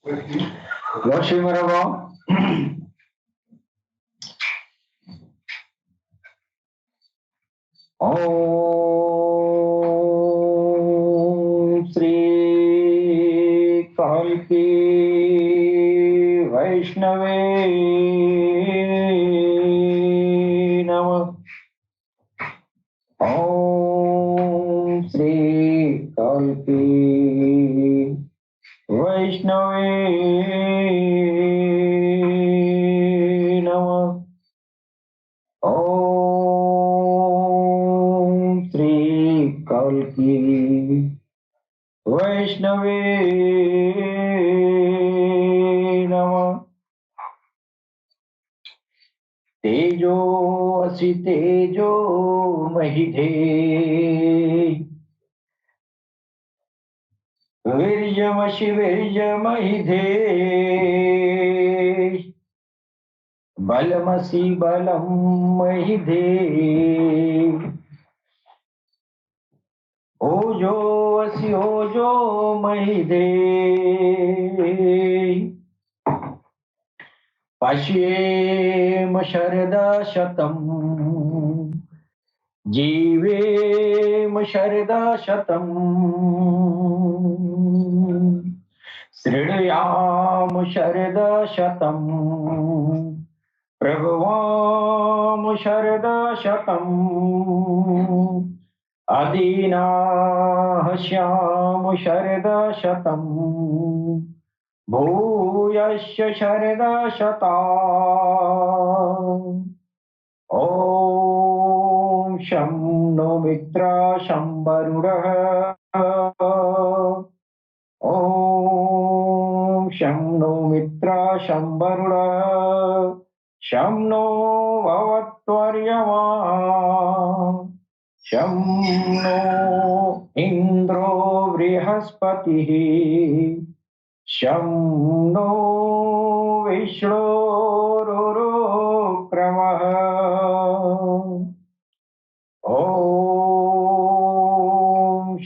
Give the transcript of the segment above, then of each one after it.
Yoshi Maraba. Om Sri Kalki Vaishnave Namah. Om Sri Kalki Vaishnave Namah. Om Sri Kalki Vaishnave Namah. तेजो असि तेजो महिधे वीर्यमसि वीर्यमहिधे बलमसि बलं महिधे ओजो असि ओजो महिधे पश्येम शरदा शतम् जीवेम शरदा शतम् शृणुयाम शरदा शतम् प्रभवाम शरदा शतम् अदीनाः श्याम शरदा शतम् भूयश्च शरदा शता ॐ शं नो मित्रा शं वरुणः ॐ शं नो मित्रा शं वरुणः शं नो भवत्वर्यमा शं नो इन्द्रो बृहस्पतिः शं नो विष्णुरुक्रमः ॐ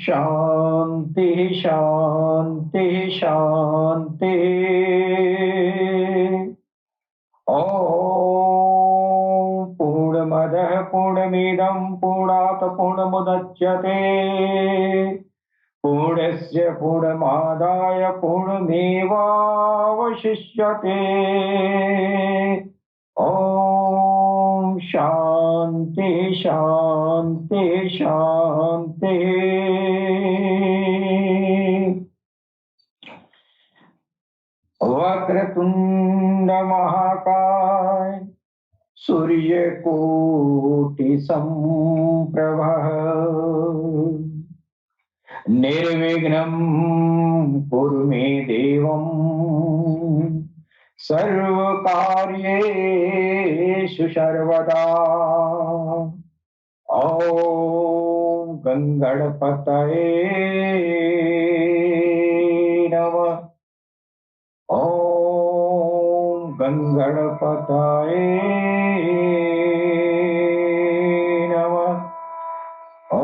शान्ति शान्ति शान्ति ॐ पूर्णमदः पूर्णमिदं पूर्णात् पूर्णमुदच्यते पूर्णस्य पूर्णमादाय पूर्णमेवावशिष्यते ॐ शान्ति शान्ति शान्ति वक्रतुण्ड महाकाय सूर्यकोटि सम्प्रभः निर्विघ्नं कुरु मे देवं सर्वकार्येषु सर्वदा ॐ गङ्गणपतये नमः ॐ गङ्गणपतये नमः ॐ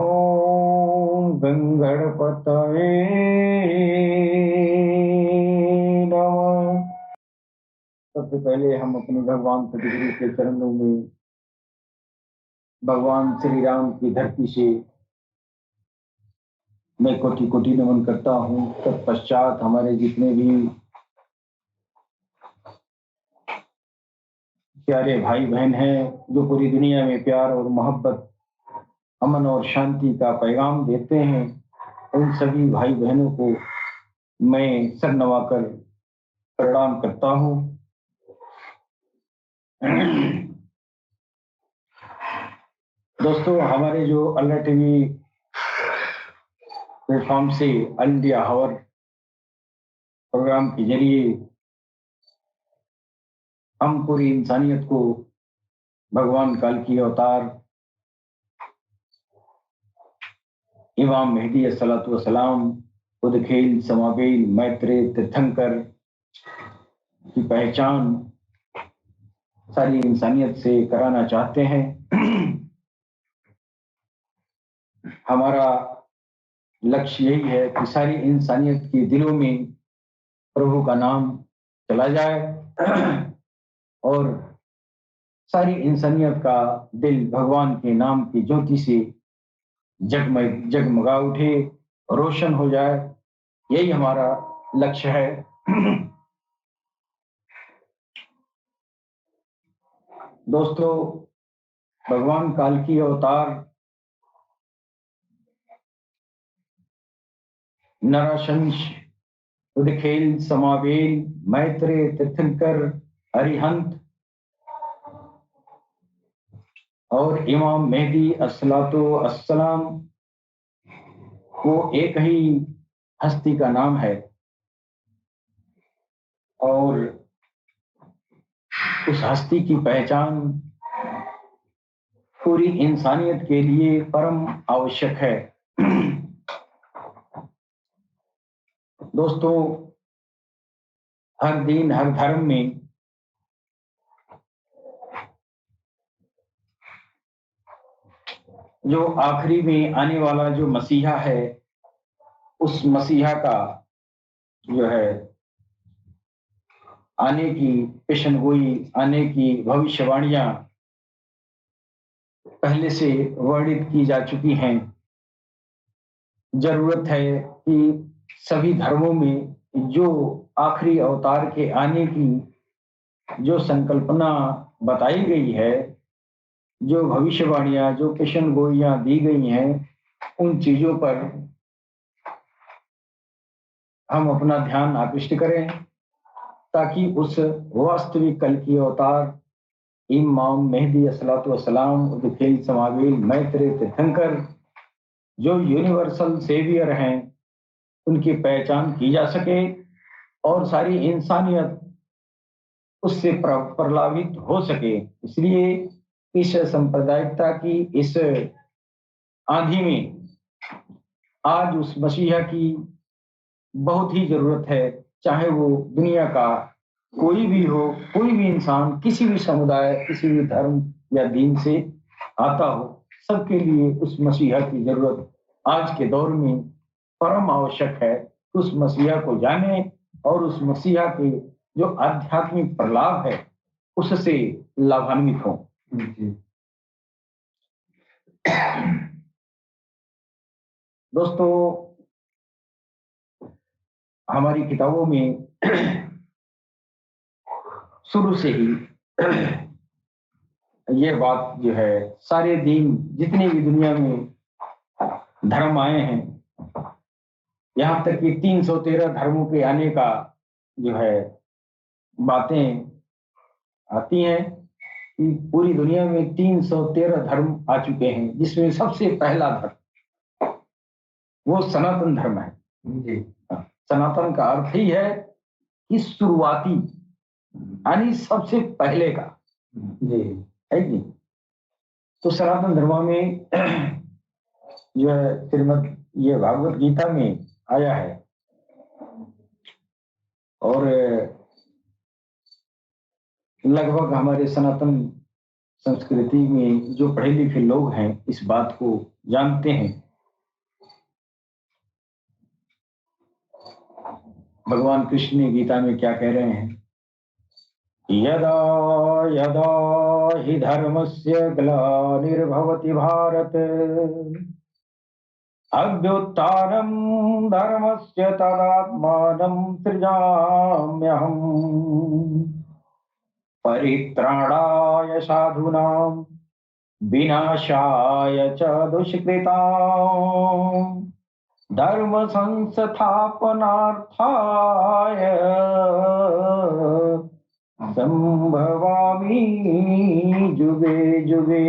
गङ्गणपतये नमः। सबसे पहले हम अपने भगवान सतगुरु के चरणों में भगवान श्री राम की धरती से मैं कोटि कोटि नमन करता हूँ। तत्पश्चात हमारे जितने भी प्यारे भाई बहन हैं जो पूरी दुनिया में प्यार और मोहब्बत, अमन और शांति का पैगाम देते हैं, उन सभी भाई बहनों को मैं सर नवाकर प्रणाम करता हूँ। दोस्तों, हमारे जो अल्लाह टीवी प्लेटफॉर्म से ऑल इंडिया हावर प्रोग्राम के जरिए हम पूरी इंसानियत को भगवान काल की अवतार इमाम मेहदी अस्सलातु वस्सलाम, उदखेल समाबेल मैत्रेय तीर्थंकर की पहचान सारी इंसानियत से कराना चाहते हैं। हमारा लक्ष्य यही है कि सारी इंसानियत के दिलों में प्रभु का नाम चला जाए और सारी इंसानियत का दिल भगवान के नाम की ज्योति से जगमगा उठे, रोशन हो जाए, यही हमारा लक्ष्य है। दोस्तों, भगवान काल की अवतार नरशंस, उदखेल, समावेल, मैत्रेय, तीर्थंकर, अरिहंत और इमाम मेहदी अस्सलातो अस्सलाम, वो एक ही हस्ती का नाम है और उस हस्ती की पहचान पूरी इंसानियत के लिए परम आवश्यक है। दोस्तों, हर दिन हर धर्म में जो आखिरी में आने वाला जो मसीहा है, उस मसीहा का जो है आने की पेशनगोई, आने की भविष्यवाणियां पहले से वर्णित की जा चुकी हैं। जरूरत है कि सभी धर्मों में जो आखिरी अवतार के आने की जो संकल्पना बताई गई है, जो भविष्यवाणियां, जो पेशनगोइयां दी गई हैं, उन चीजों पर हम अपना ध्यान आकृष्ट करें ताकि उस वास्तविक कल की अवतार इमाम मेहदी अस्सलातु वस्सलाम, उदखेल, समावेल, मैत्रेय, तीर्थंकर, जो यूनिवर्सल सेवियर हैं, उनकी पहचान की जा सके और सारी इंसानियत उससे प्रलाभित हो सके। इसलिए इस सांप्रदायिकता की इस आंधी में आज उस मसीहा की बहुत ही जरूरत है, चाहे वो दुनिया का कोई भी हो, कोई भी इंसान, किसी भी समुदाय, किसी भी धर्म या दीन से आता हो, सबके लिए उस मसीहा की जरूरत आज के दौर में परम आवश्यक है। उस मसीहा को जाने और उस मसीहा के जो आध्यात्मिक प्रलाभ है उससे लाभान्वित हो। दोस्तों, हमारी किताबों में शुरू से ही ये बात जो है, सारे दिन जितने भी दुनिया में धर्म आए हैं, यहाँ तक कि 313 धर्मों के आने का जो है बातें आती हैं कि पूरी दुनिया में 313 धर्म आ चुके हैं, जिसमें सबसे पहला धर्म वो सनातन धर्म है। जी, सनातन का अर्थ ही है कि शुरुआती, यानी सबसे पहले का। जी, है कि? तो सनातन धर्म में जो है श्रीमद् ये भागवत गीता में आया है और लगभग हमारे सनातन संस्कृति में जो पढ़े लिखे लोग हैं इस बात को जानते हैं। भगवान कृष्ण ने गीता में क्या कह रहे हैं? यदा यदा हि धर्मस्य ग्लानिर्भवति भारत अभ्युत्थानं धर्मस्य तदात्मानं सृजाम्यहम् परित्राणाय साधूनां विनाशाय च दुष्कृतां धर्म संस्थापनार्थाय संभवामि जुगे जुगे।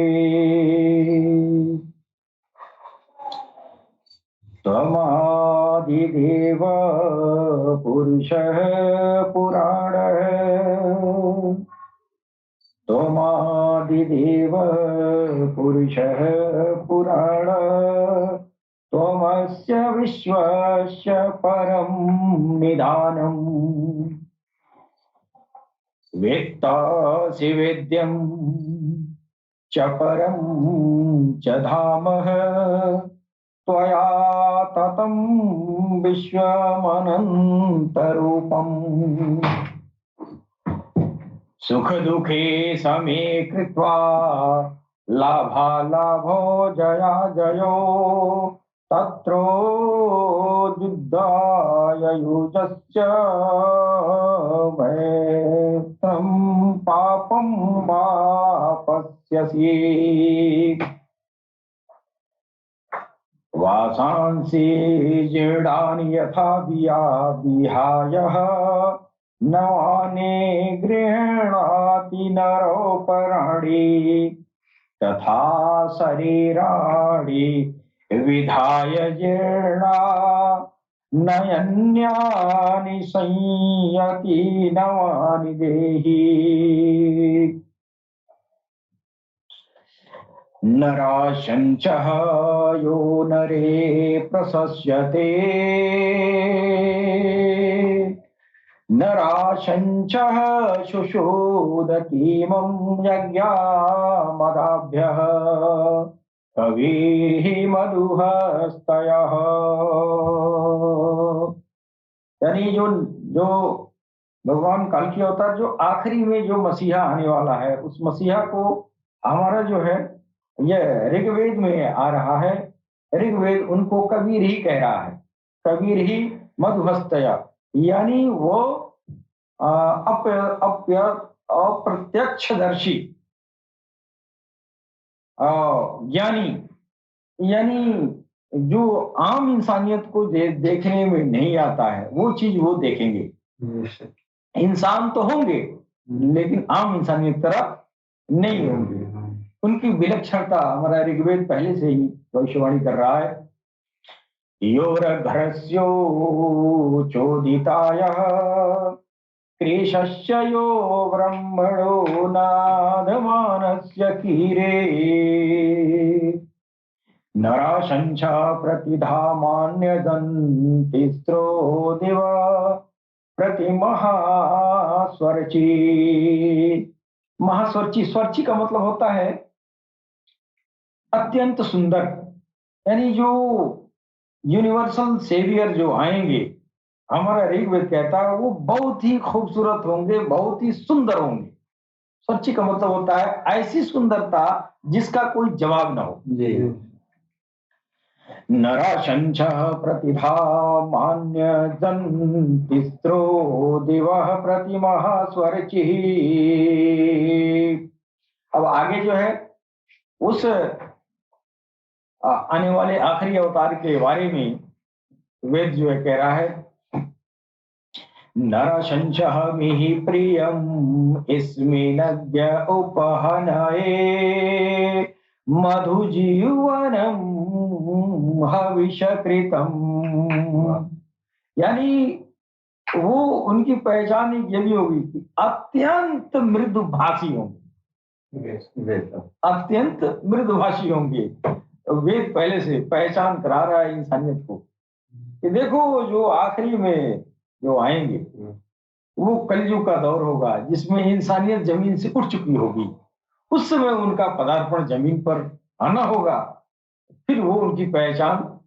त्वमादिदेव पुरुषः पुराणः त्वमादिदेव पुरुषः पुराणः त्वमस्य विश्वस्य परं निधानम् वेत्तासि वेद्यं च परं च धामः त्वया ततं विश्वमनन्तरूपम् सुख दुखे समे कृत्वा लाभालाभो जया जयो तत्रोद्युद्धाय युजस्य भयं पापं वा पश्यसि वासांसि जीर्णानि यथा विहाय नवानि गृह्णाति नरोपराणि तथा शरीराणि विधाय जीर्णा नयन्यानि संयति नवानि देहि नराशंचः यो नरे प्रशस्यते नराशंचः शुशोदतीमं यज्ञामदाभ्यः कविः मधुहस्तयः। यानी जो जो भगवान कल की अवतार जो आखिरी में जो मसीहा आने वाला है उस मसीहा को हमारा जो है यह ऋग्वेद में आ रहा है। ऋग्वेद उनको कबीर ही कह रहा है, कबीर ही मधुहस्तया, यानी वो अप्रत्यक्षदर्शी ज्ञानी, यानी जो आम इंसानियत को देखने में नहीं आता है वो चीज वो देखेंगे। इंसान तो होंगे लेकिन आम इंसानियत तरह नहीं होंगे। उनकी विलक्षणता हमारा ऋग्वेद पहले से ही भविष्यवाणी कर रहा है। योरघरस्यो चोदितायः कृशस्य यो ब्रह्मणो नादमानस्य कीरे नराशंसा प्रतिधामान्यदन्तिस्रो दिव प्रतिमहास्वर्ची। महास्वर्ची, स्वर्ची का मतलब होता है अत्यंत सुंदर, यानी जो यूनिवर्सल सेवियर जो आएंगे, हमारा ऋग्वेद कहता है वो बहुत ही खूबसूरत होंगे, बहुत ही सुंदर होंगे। स्वच्छ का मतलब होता है ऐसी सुंदरता जिसका कोई जवाब ना हो। नराशंच प्रतिभा मान्य जन्तिस्त्रो दिवः प्रतिमः स्वरचि। अब आगे जो है उस आने वाले आखिरी अवतार के बारे में वेद जो है कह रहा है, नरशंसः मिहि प्रियम् इस्मिनद्य उपहनये मधुजीवनम् हविषकृतम्। यानी वो उनकी पहचान ये भी होगी कि अत्यंत मृदुभाषी होंगे, अत्यंत मृदुभाषी होंगे। वेद पहले से पहचान करा रहा है इंसानियत को कि देखो जो आखिरी में जो आएंगे वो कलयुग का दौर होगा जिसमें इंसानियत जमीन से उठ चुकी होगी। उस समय उनका पदार्पण जमीन पर आना होगा। फिर वो उनकी पहचान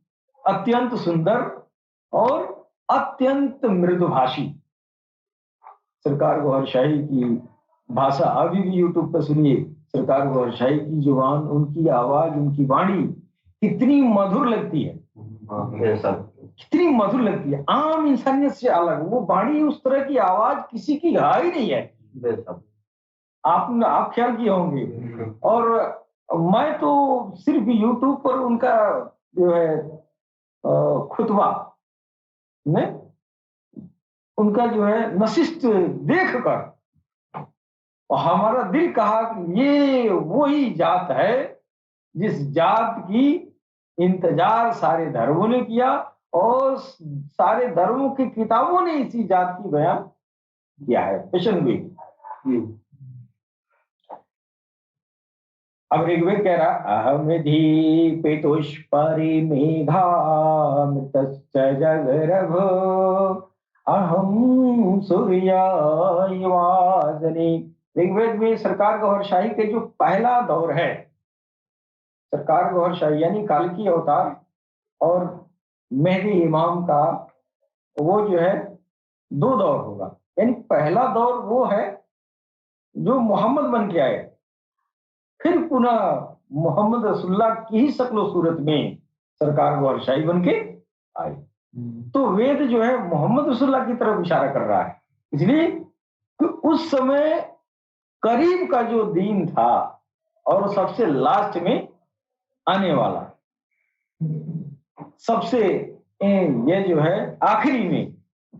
अत्यंत सुंदर और अत्यंत मृदुभाषी। सरकार गौहरशाही की भाषा अभी भी यूट्यूब पर सुनिए। सरकार गौहरशाही की जुबान, उनकी आवाज, उनकी वाणी कितनी मधुर लगती है, कितनी मधुर लगती है, आम इंसानियत से अलग। वो वाणी, उस तरह की आवाज किसी की है ही नहीं है। आप ख्याल किए होंगे। और मैं तो सिर्फ यूट्यूब पर उनका जो है खुतबा में उनका जो है नशिष्ट देख कर हमारा दिल कहा कि ये वही जात है जिस जात की इंतजार सारे धर्मों ने किया और सारे धर्मों की किताबों ने इसी जात की बयान किया है। पेशनगोई। अब ऋग्वेद कह रहा अहमधि पितुष्परिमेघामृतश्च जगरघो अहम सूर्यायवाजनी। ऋग्वेद में सरकार गौहरशाही के जो पहला दौर है, सरकार गौहरशाही यानी काल की अवतार और मेहदी इमाम का वो जो है 2 दौर होगा। यानी पहला दौर वो है जो मोहम्मद बन के आए, फिर पुनः मोहम्मद रसूलुल्लाह की ही शक्ल सूरत में सरकार गौहर शाही बन के आए। तो वेद जो है मोहम्मद रसूलुल्लाह की तरफ इशारा कर रहा है, इसलिए कि उस समय करीब का जो दिन था और सबसे लास्ट में आने वाला, सबसे ये जो है आखिरी में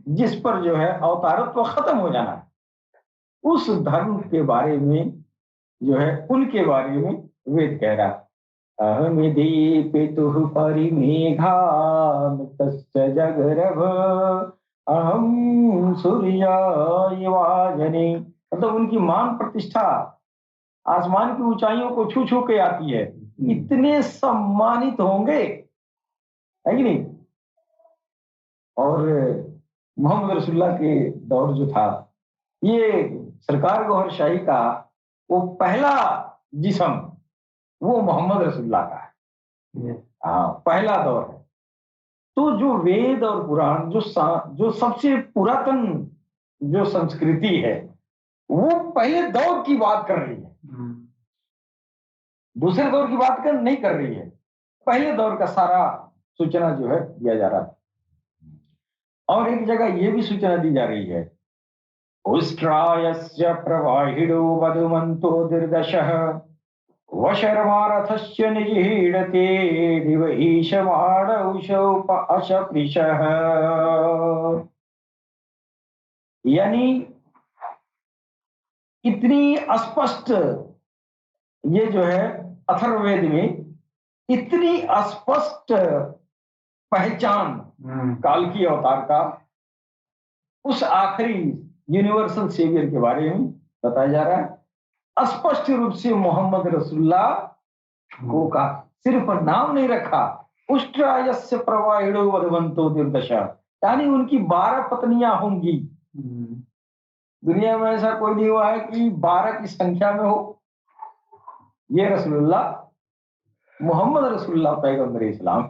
जिस पर जो है अवतारत्व खत्म हो जाना है, उस धर्म के बारे में जो है उनके बारे में वेद कह रहा है। अहम दीपितुः परिमेघामितस्य जगरभ अहम सूर्याय वाजने। मतलब उनकी मान प्रतिष्ठा आसमान की ऊंचाइयों को छू छू के आती है, इतने सम्मानित होंगे, है कि नहीं। और मोहम्मद रसूलुल्लाह के दौर जो था, ये सरकार गौहर शाही का वो पहला जिस्म वो मोहम्मद रसूलुल्लाह का है। हाँ, पहला दौर है। तो जो वेद और पुराण जो सबसे पुरातन जो संस्कृति है, वो पहले दौर की बात कर रही है, दूसरे दौर की बात नहीं कर रही है। पहले दौर का सारा सूचना जो है दिया जा रहा है। और एक जगह ये भी सूचना दी जा रही है, उष्ट्रायस्य प्रवाहिडो वधुमन्तो दिर्दशः वशर्मारथस्य निजीडते दिव ईशमाणौषौप अशपृशः। यानी इतनी स्पष्ट ये जो है अथर्ववेद में इतनी स्पष्ट पहचान काल की अवतार का, उस आखिरी यूनिवर्सल सेवियर के बारे में बताया जा रहा है। स्पष्ट रूप से मोहम्मद रसूलुल्लाह को का सिर्फ नाम नहीं रखा, उष्ट्रायस्य प्रवाहिडो वधवंतो दुर्दशा, यानी उनकी 12 पत्नियां होंगी। दुनिया में ऐसा कोई नहीं हुआ है कि 12 की संख्या में हो। ये रसूलुल्लाह मोहम्मद रसूलुल्लाह पैगंबर इस्लाम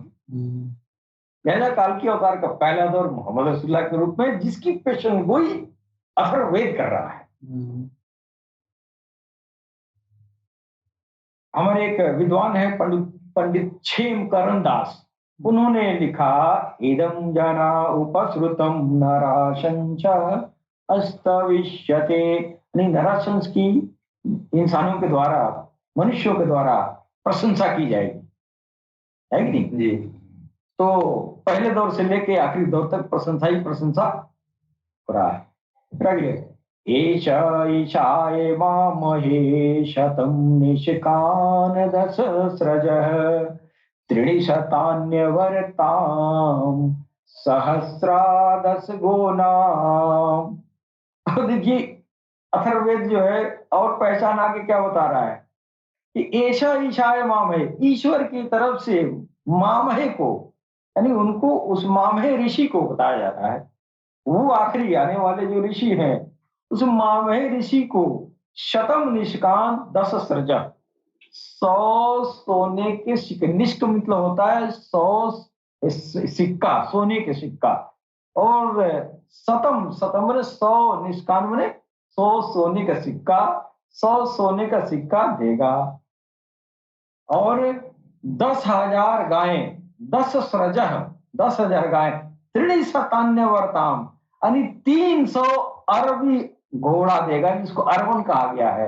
नया काल की अवतार का पहला दौर मोहम्मद रसूलुल्लाह के रूप में, जिसकी पेशन गोई अथर्ववेद कर रहा है। हमारे एक विद्वान है पंडित क्षेमकरण दास, उन्होंने लिखा, इदम जना उपश्रुतम नराशंच अस्तविष्यते। नराशंस की इंसानों के द्वारा, मनुष्यों के द्वारा प्रशंसा की जाएगी, है कि नहीं जी। तो पहले दौर से लेके आखिरी दौर तक प्रशंसा ही प्रशंसा हो रहा है। एषा ईशाय मामहे शतं निशिकान दशस्रजः त्रिणिशतान्यवर्तां सहस्रादश गोनाम। देखिए अथर्ववेद जो है और पहचान आगे क्या बता रहा है कि ऐशा ईशाय मामहे, ईश्वर की तरफ से मामहे को, यानी उनको उस मामहे ऋषि को बताया जाता है। वो आखिरी आने वाले जो ऋषि हैं, उस मामहे ऋषि को शतम निष्कान 10 सृजा, 100 सोने के सिक्के, निष्क मतलब होता है 100 सिक्का, सोने के सिक्का, और शतम, शतम मैंने 100, निष्कान मैंने 100 सोने का सिक्का, 100 सोने का सिक्का देगा। और 10,000 गायें, 10 सृजा, 10,000 गायें, 397 यानी 300 अरबी घोड़ा देगा, जिसको अरबन कहा गया है।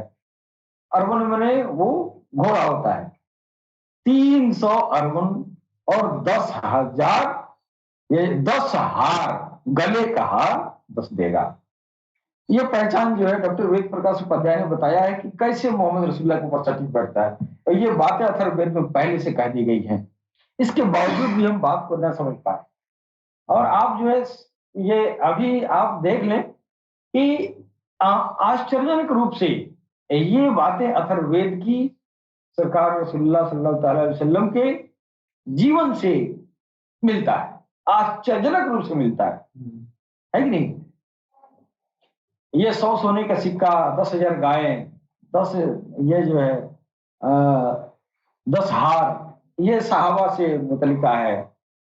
अरबन मैंने वो घोड़ा होता है। 300 अरबन और 10,000, ये 10 हार, गले का हार 10 देगा। ये पहचान जो है डॉक्टर वेद प्रकाश उपाध्याय ने बताया है कि कैसे मोहम्मद रसूलुल्लाह के ऊपर सटीक बैठता है, और ये बातें अथर्ववेद में पहले से कह दी गई हैं। इसके बावजूद भी हम बात को न समझ पाए। और आप जो है ये अभी आप देख लें कि आश्चर्यजनक रूप से ये बातें अथर्ववेद की सरकार रसूलुल्लाह सल्लल्लाहु अलैहि वसल्लम के जीवन से मिलता है, आश्चर्यजनक रूप से मिलता है कि नहीं। ये 100 सोने का सिक्का, 10,000 गायें, 10 ये जो है 10 हार, ये सहाबा से मुतलिका है।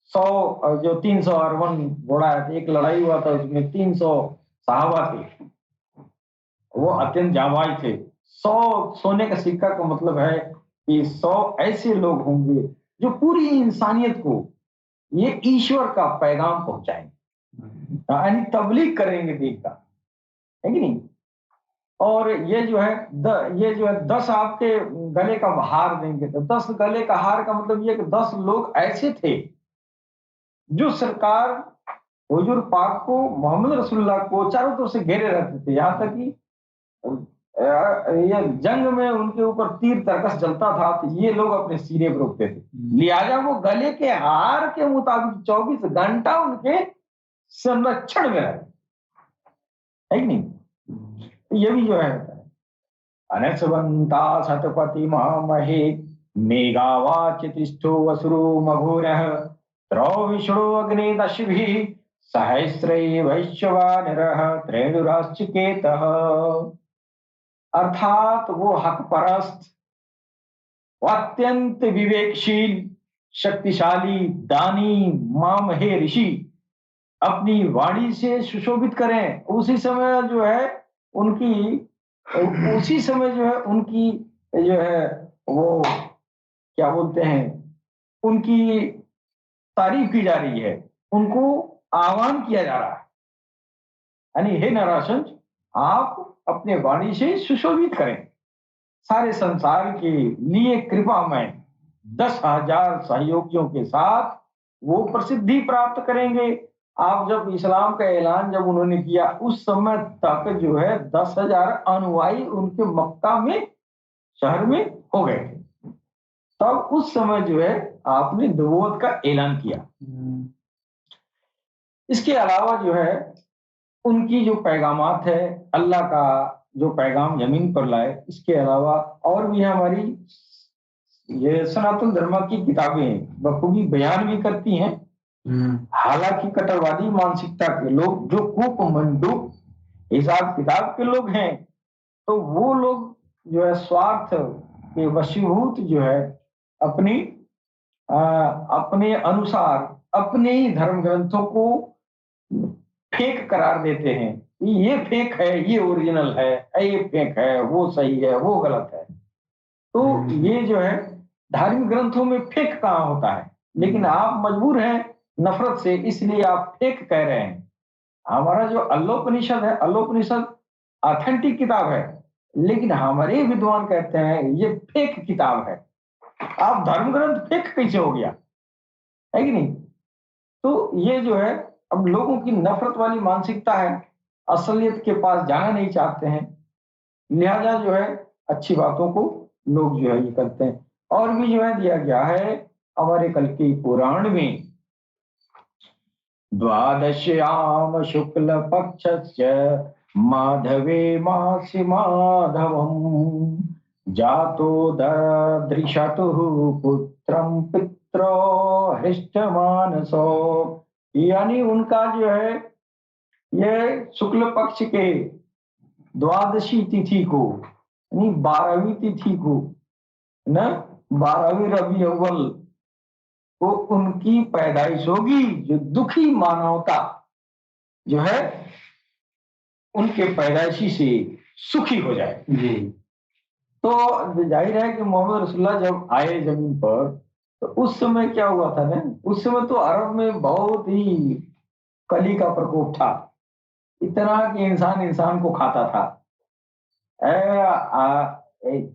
100 जो 300 अरबन घोड़ा है, एक लड़ाई हुआ था उसमें 300 सहाबा थे, वो अत्यंत जांबाज थे। 100 सोने का सिक्का का मतलब है कि 100 ऐसे लोग होंगे जो पूरी इंसानियत को ये ईश्वर का पैगाम पहुंचाएंगे, यानी तबलीग करेंगे दीन का, है कि नहीं। और ये जो है ये जो है 10 आपके गले का हार देंगे, तो 10 गले का हार का मतलब ये कि 10 लोग ऐसे थे जो सरकार हुजूर पाक को, मोहम्मद रसूलुल्लाह को चारों तरफ से घेरे रहते थे, यहाँ तक कि ये जंग में उनके ऊपर तीर तरकस जलता था तो ये लोग अपने सीने पर रोकते थे, लिहाजा वो गले के हार के मुताबिक 24 घंटा उनके संरक्षण में रहे, है कि नहीं। ये भी जो है अनसवंता शतपति महामहे मेघावाच तिष्ठो वसुरो मघोरः त्रौ विष्णु अग्नि दशभिः सहस्रै वैश्वानरः त्रेणुराश्चिकेतः। अर्थात वो हक परस्त, वो अत्यंत विवेकशील, शक्तिशाली, दानी, मामहे ऋषि अपनी वाणी से सुशोभित करें, उसी समय जो है उनकी जो है वो क्या बोलते हैं, उनकी तारीफ की जा रही है, उनको आह्वान किया जा रहा है, यानी हे नराशंस, आप अपने वाणी से सुशोभित करें, सारे संसार के लिए कृपा में 10,000 सहयोगियों के साथ वो प्रसिद्धि प्राप्त करेंगे। आप जब इस्लाम का ऐलान जब उन्होंने किया उस समय तक जो है 10,000 अनुयायी उनके मक्का में शहर में हो गए थे, तब उस समय जो है आपने नबूवत का ऐलान किया। इसके अलावा जो है उनकी जो पैगामात है, अल्लाह का जो पैगाम जमीन पर लाए, इसके अलावा और भी हमारी ये सनातन धर्म की किताबें बखूबी बयान भी करती हैं। हालांकि कट्टरवादी मानसिकता के लोग जो कूप मंडूक हिसाब किताब के लोग हैं, तो वो लोग जो है स्वार्थ के वशीभूत जो है अपनी अपने अनुसार अपने ही धर्म ग्रंथों को फेक करार देते हैं, ये फेक है, ये ओरिजिनल है, ये फेक है, वो सही है, वो गलत है। तो ये जो है धार्मिक ग्रंथों में फेक कहाँ होता है, लेकिन आप मजबूर हैं नफरत से, इसलिए आप फेक कह रहे हैं। हमारा जो अल्लोपनिषद है, अल्लोपनिषद ऑथेंटिक किताब है, लेकिन हमारे विद्वान कहते हैं ये फेक किताब है। आप धर्म ग्रंथ फेक कैसे हो गया, है कि नहीं। तो ये जो है अब लोगों की नफरत वाली मानसिकता है, असलियत के पास जाना नहीं चाहते हैं, लिहाजा जो है अच्छी बातों को लोग जो है ये करते हैं। और भी जो है दिया गया है हमारे कल के पुराण में, द्वादश्याम शुक्ल पक्षस्य माधवे मासी माधवम जातो ददृशतुः पुत्रम पित्रो हृष्टमानसो, यानी उनका जो है ये शुक्ल पक्ष के द्वादशी तिथि को, यानी 12वीं तिथि को ना, 12वीं रबी अव्वल को उनकी पैदाइश होगी, जो दुखी मानवता जो है उनके पैदाइशी से सुखी हो जाए जी। तो जाहिर है कि मोहम्मद रसूलुल्लाह जब आए जमीन पर, तो उस समय क्या हुआ था ना, उस समय तो अरब में बहुत ही कली का प्रकोप था, इतना कि इंसान इंसान को खाता था।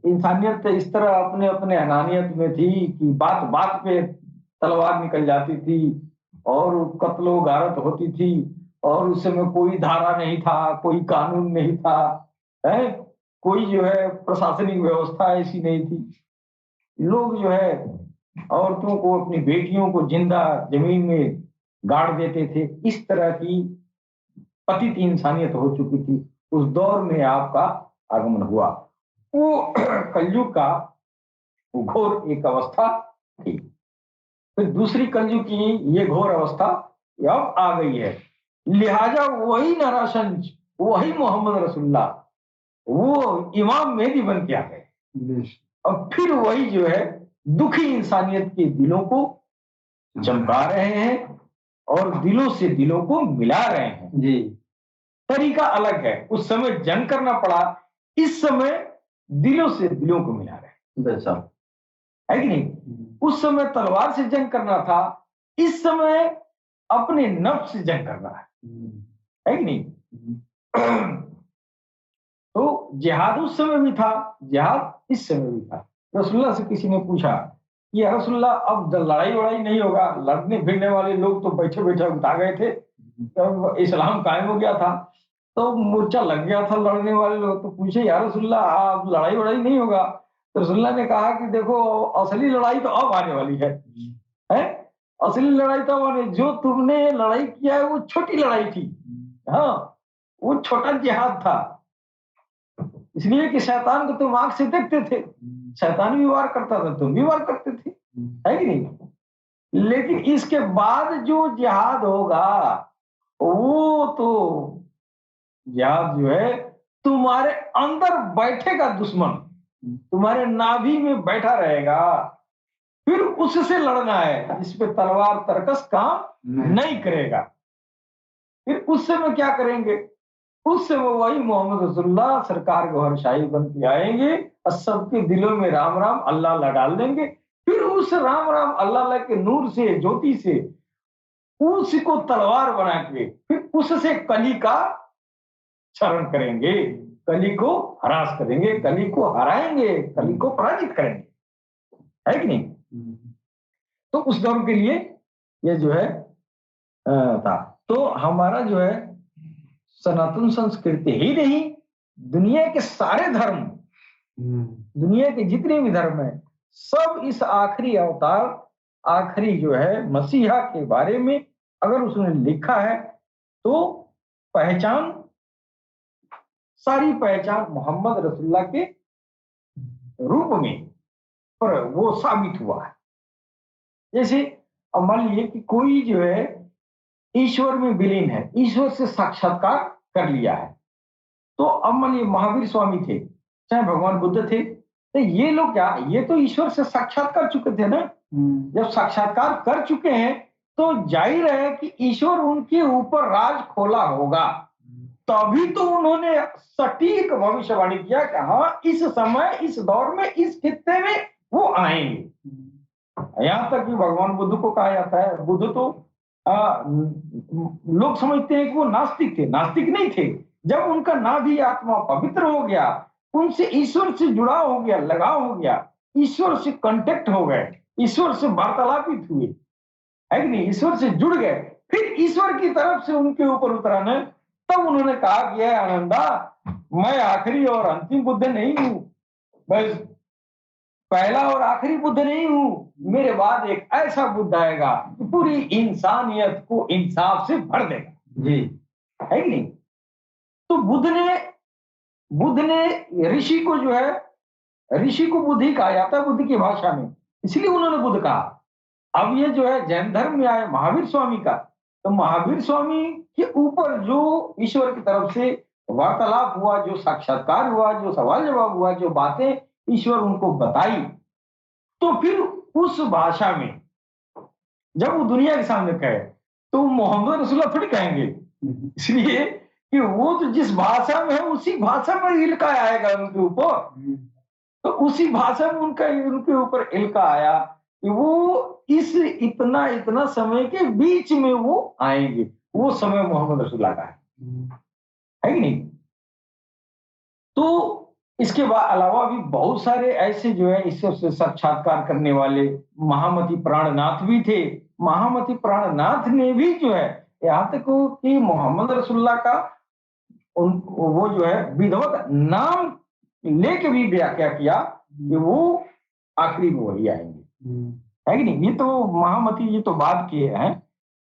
इंसानियत इस तरह अपने अपने अनानियत में थी कि बात बात पे तलवार निकल जाती थी और कत्लो गारत होती थी, और उस समय कोई धारा नहीं था, कोई कानून नहीं था, है कोई जो है प्रशासनिक व्यवस्था ऐसी नहीं थी। लोग जो है औरतों को, अपनी बेटियों को जिंदा जमीन में गाड़ देते थे। इस तरह की पतित इंसानियत हो चुकी थी। उस दौर में आपका आगमन हुआ, वो कलयुग का घोर एक अवस्था थी। फिर दूसरी कलयुग की ये घोर अवस्था अब आ गई है, लिहाजा वही नराशंस, वही मोहम्मद रसूलुल्लाह, वो इमाम मेहदी बन के आ गए। अब फिर वही जो है दुखी इंसानियत के दिलों को चमका रहे हैं और दिलों से दिलों को मिला रहे हैं जी। तरीका अलग है। उस समय जंग करना पड़ा, इस समय दिलों से दिलों को मिला रहे हैं। बेशक। है कि नहीं? उस समय तलवार से जंग करना था, इस समय अपने नफ्स से जंग करना है कि नहीं? तो जिहाद उस समय भी था, जिहाद इस समय भी था। रसूलुल्लाह से किसी ने पूछा कि या रसूलुल्लाह अब लड़ाई वड़ाई नहीं होगा, लड़ने भिड़ने वाले लोग तो बैठे बैठे उठा गए थे, तब इस्लाम कायम हो गया था, तो मोर्चा लग गया था लड़ने वाले लोग। तो पूछे या रसूलुल्लाह अब लड़ाई वड़ाई नहीं होगा? तो रसूलुल्लाह ने कहा कि देखो असली लड़ाई तो अब आने वाली है? असली लड़ाई तो अब आने, जो तुमने लड़ाई किया है वो छोटी लड़ाई थी। हाँ, वो छोटा जिहाद था, इसलिए कि शैतान को तुम आंख से देखते थे, शैतान भी वार करता था, तुम भी वार करते थे, है कि नहीं? लेकिन इसके बाद जो जिहाद होगा वो तो जिहाद जो है तुम्हारे अंदर बैठेगा दुश्मन, तुम्हारे नाभि में बैठा रहेगा, फिर उससे लड़ना है, इस पे तलवार तरकस काम नहीं करेगा। फिर उस समय क्या करेंगे? उस समय वही मोहम्मद रसूलुल्लाह सरकार गौहरशाही बन के आएंगे और सबके दिलों में राम राम अल्लाह अल्लाह डाल देंगे। फिर उस राम राम अल्लाह अल्लाह के नूर से, ज्योति से उसको तलवार बना के फिर उससे कली का क्षरण करेंगे, कली को हरास करेंगे, कली को हराएंगे, कली को पराजित करेंगे, है कि नहीं? तो उस दौर के लिए ये जो है था। तो हमारा जो है सनातन संस्कृति ही नहीं, दुनिया के सारे धर्म, दुनिया के जितने भी धर्म है, सब इस आखिरी अवतार, आखिरी जो है मसीहा के बारे में अगर उसने लिखा है तो पहचान, सारी पहचान मोहम्मद रसूलुल्लाह के रूप में पर वो साबित हुआ है। जैसे अब मान लीजिए कि कोई जो है ईश्वर में विलीन है, ईश्वर से साक्षात्कार कर लिया है, तो अब मान लीजिए महावीर स्वामी थे, चाहे भगवान बुद्ध थे, तो ये लोग क्या, ये तो ईश्वर से साक्षात कर चुके थे ना। जब साक्षात्कार कर चुके हैं तो जाहिर है कि ईश्वर उनके ऊपर राज खोला होगा, तभी तो उन्होंने सटीक भविष्यवाणी किया कि हाँ इस समय, इस दौर में, इस खित्ते में वो आएंगे। यहाँ तक कि भगवान बुद्ध को कहा जाता है, बुद्ध तो लोग समझते हैं कि वो नास्तिक थे, नास्तिक नहीं थे। जब उनका नाभि आत्मा पवित्र हो गया, उनसे ईश्वर से जुड़ाव हो गया, लगाव हो गया, ईश्वर से कांटेक्ट हो गए, ईश्वर से वार्तालापित हुए, है कि नहीं? ईश्वर से जुड़ गए, फिर ईश्वर की तरफ से उनके ऊपर उतराने, तब उन्होंने कहा कि आनंदा, मैं आखिरी और अंतिम बुद्ध नहीं हूं, बस पहला और आखिरी बुद्ध नहीं हूं, मेरे बाद एक ऐसा बुद्ध आएगा पूरी इंसानियत को इंसाफ से भर देगा। जी, है कि नहीं? तो बुद्ध ने ऋषि को जो है, ऋषि को बुद्धि कहा जाता है बुद्ध की भाषा में, इसलिए उन्होंने बुद्ध कहा। अब ये जो है जैन धर्म में आए महावीर स्वामी का, तो महावीर स्वामी के ऊपर जो ईश्वर की तरफ से वार्तालाप हुआ, जो साक्षात्कार हुआ, जो सवाल जवाब हुआ, जो बातें ईश्वर उनको बताई, तो फिर उस भाषा में जब वो दुनिया के सामने कहे तो मोहम्मद रसूलुल्लाह थोड़ी कहेंगे, इसलिए कि वो तो जिस भाषा में है उसी भाषा में इल्का आएगा उनके ऊपर, तो उसी भाषा में उनके ऊपर इल्का आया कि वो इस इतना समय के बीच में वो आएंगे, वो समय मोहम्मद रसूलुल्लाह का है कि नहीं? तो इसके अलावा भी बहुत सारे ऐसे जो है ईश्वर से साक्षात्कार करने वाले महामती प्राणनाथ भी थे। महामती प्राणनाथ ने भी जो है यहाँ तक कि मोहम्मद रसूलुल्लाह का वो जो है विधिवत नाम लेके भी व्याख्या किया कि वो आखिरी में वही आएंगे, है कि नहीं? ये तो महामती, ये तो बाद के हैं,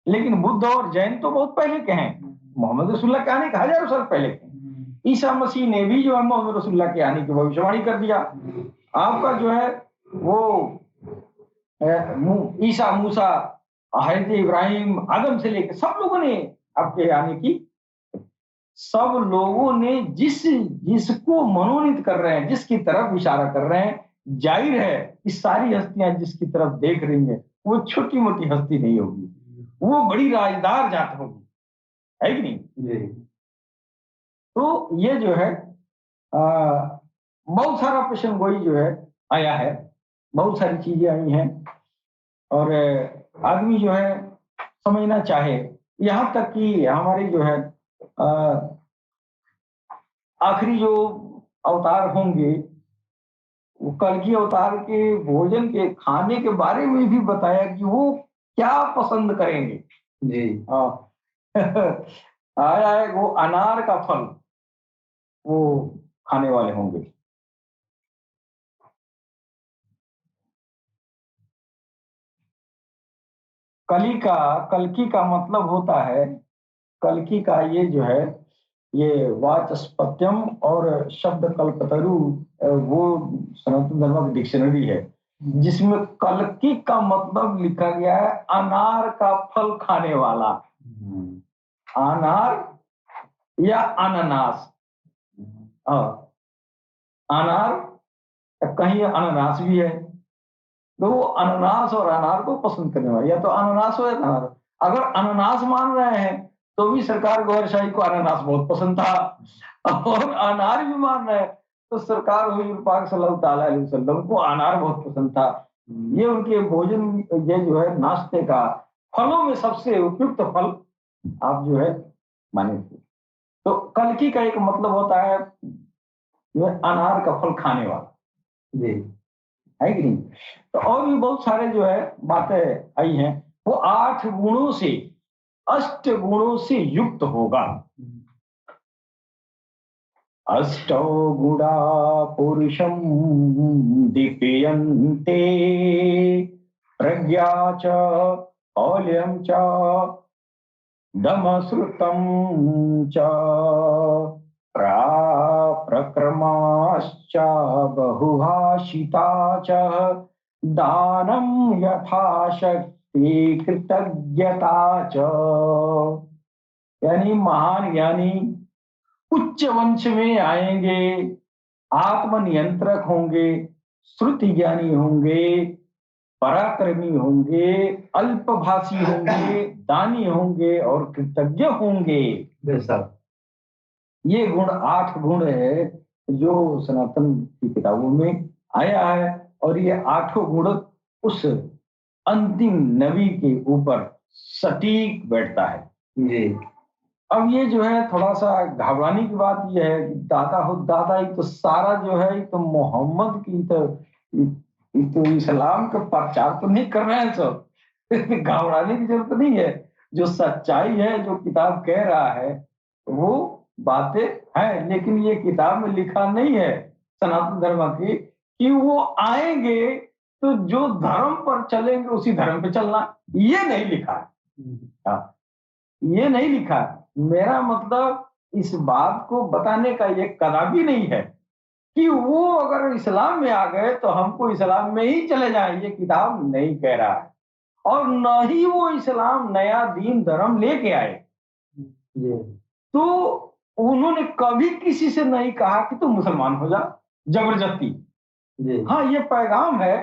लेकिन बुद्ध और जैन तो बहुत पहले के हैं, मोहम्मद रसूलुल्लाह के आने के हजारों साल पहले के। ईसा मसीह ने भी जो है मोहम्मद रसूलुल्लाह के आने की भविष्यवाणी कर दिया। आपका जो है वो ईसा, मूसा, हजरत इब्राहिम, आदम से लेकर सब लोगों ने आपके आने की, सब लोगों ने जिसको मनोनीत कर रहे हैं, जिसकी तरफ इशारा कर रहे हैं, जाहिर है कि सारी हस्तियां जिसकी तरफ देख रही हैं वो छोटी मोटी हस्ती नहीं होगी, वो बड़ी राजदार जात होगी, है कि नहीं? जी। तो ये जो है बहुत सारा पेशन गोई जो है आया है, बहुत सारी चीजें आई हैं, और आदमी जो है समझना चाहे, यहाँ तक कि हमारे जो है आखिरी जो अवतार होंगे, वो कल्कि अवतार के भोजन के खाने के बारे में भी बताया कि वो क्या पसंद करेंगे। जी। हाँ आया है वो अनार का फल वो खाने वाले होंगे। कल्कि का मतलब होता है, कल्कि का ये जो है, ये वाचस्पत्यम और शब्द कल्पतरु, वो सनातन धर्म की डिक्शनरी है, जिसमें कल्कि का मतलब लिखा गया है अनार का फल खाने वाला। अनार या अनानास, अनार, कहीं अनानास भी है, तो वो अनानास और अनार को पसंद करने वाले, या तो अनानास हो या अनार। अगर अनानास मान रहे हैं तो भी सरकार गौहर शाही को अनानास बहुत पसंद था, और अनार भी मान रहे हैं तो सरकार हुजूर पाक सल्लल्लाहु अलैहि वसल्लम को अनार बहुत पसंद था। ये उनके भोजन, ये जो है नाश्ते का फलों में सबसे उपयुक्त फल आप जो है माने। तो कल्कि का एक मतलब होता है जो है अनार का फल खाने वाला, जी। है कि नहीं? तो और भी बहुत सारे जो है बातें आई हैं, वो 8 गुणों से, 8 गुणों से युक्त होगा। अष्टौ गुणा पुरुषं दीप्यन्ते, प्रज्ञा च औल्यं च दमश्रुतं च प्रक्रमाश्च बहुभाषिता च दानं यथाशक्ति कृतज्ञता च। यानी महान ज्ञानी उच्च वंश में आएंगे, आत्मनियंत्रक होंगे, श्रुति ज्ञानी होंगे, पराक्रमी होंगे, अल्पभाषी होंगे, दानी होंगे और कृतज्ञ होंगे। ये गुण 8 गुण है जो सनातन की किताबों में आया है, और ये 8 गुण उस अंतिम नबी के ऊपर सटीक बैठता है। जी। अब ये जो है थोड़ा सा घबराने की बात यह है कि दादा हो दादा, ये तो सारा जो है, ये तो मोहम्मद की तो इस्लाम का प्रचार तो नहीं कर रहे हैं सब घबराने की जरूरत नहीं है। जो सच्चाई है, जो किताब कह रहा है वो बातें हैं, लेकिन ये किताब में लिखा नहीं है सनातन धर्म की कि वो आएंगे तो जो धर्म पर चलेंगे उसी धर्म पे चलना, ये नहीं लिखा है। ये नहीं लिखा। मेरा मतलब इस बात को बताने का ये कदापि नहीं है कि वो अगर इस्लाम में आ गए तो हमको इस्लाम में ही चले जाएं, ये किताब नहीं कह रहा है। और न ही वो इस्लाम नया दीन धर्म लेके आए। तो उन्होंने कभी किसी से नहीं कहा कि तुम मुसलमान हो जा जबरदस्ती। हाँ, ये पैगाम है,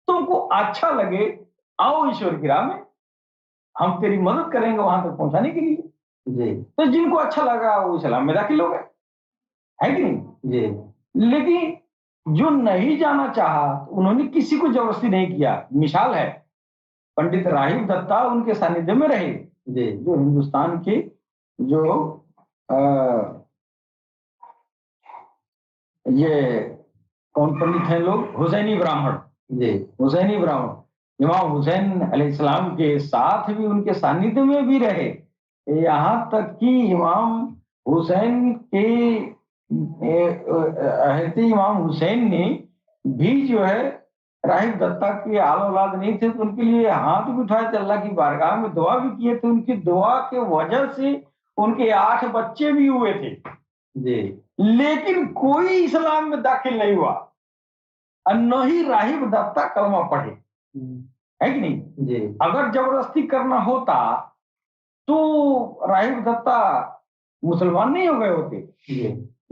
तुमको अच्छा लगे आओ ईश्वर की राह में, हम तेरी मदद करेंगे वहां तक पहुंचाने के लिए। जी। तो जिनको अच्छा लगा वो इस्लाम में दाखिल हो गए, है कि नहीं? जी। लेकिन जो नहीं जाना चाहा उन्होंने किसी को जबरदस्ती नहीं किया। मिसाल है पंडित राहिब दत्ता, उनके सानिध्य में रहे। जी। जो हिंदुस्तान के जो ये कौन पंडित हैं लोग, हुसैनी ब्राह्मण। जी। हुसैनी ब्राह्मण इमाम हुसैन अलैहिस्सलाम के साथ भी, उनके सानिध्य में भी रहे। यहाँ तक कि इमाम हुसैन के हजरत इमाम हुसैन ने भी जो है राहिब दत्ता के आल औलाद नहीं थे तो उनके लिए हाथ भी उठाए थे, अल्लाह की बारगाह में दुआ भी किए थे। उनकी दुआ के वजह से उनके 8 बच्चे भी हुए थे। जी। लेकिन कोई इस्लाम में दाखिल नहीं हुआ और न ही राहिब दत्ता कलमा पढ़े, है कि नहीं? जी। अगर जबरदस्ती करना होता तो राहिब दत्ता मुसलमान नहीं हो गए होते।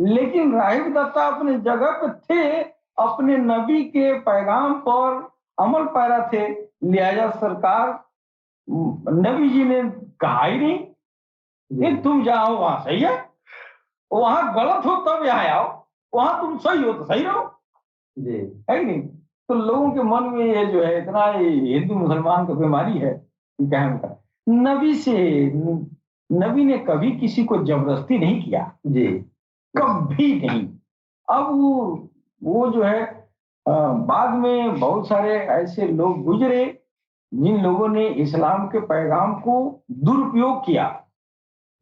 लेकिन राहिब दत्ता अपने जगह पे थे, अपने नबी के पैगाम पर अमल पैरा थे, लिहाजा सरकार नबी जी ने कहा ही नहीं कि तुम जाओ वहां सही है, वहां गलत हो तब यहाँ आओ, वहां तुम सही हो तो सही रहो, जी है कि नहीं? तो लोगों के मन में ये जो है इतना हिंदू मुसलमान की बीमारी है कि क्या है बता। नबी से नबी ने कभी किसी को जबरदस्ती नहीं किया, जी कभी नहीं। अब वो जो है बाद में बहुत सारे ऐसे लोग गुजरे जिन लोगों ने इस्लाम के पैगाम को दुरुपयोग किया,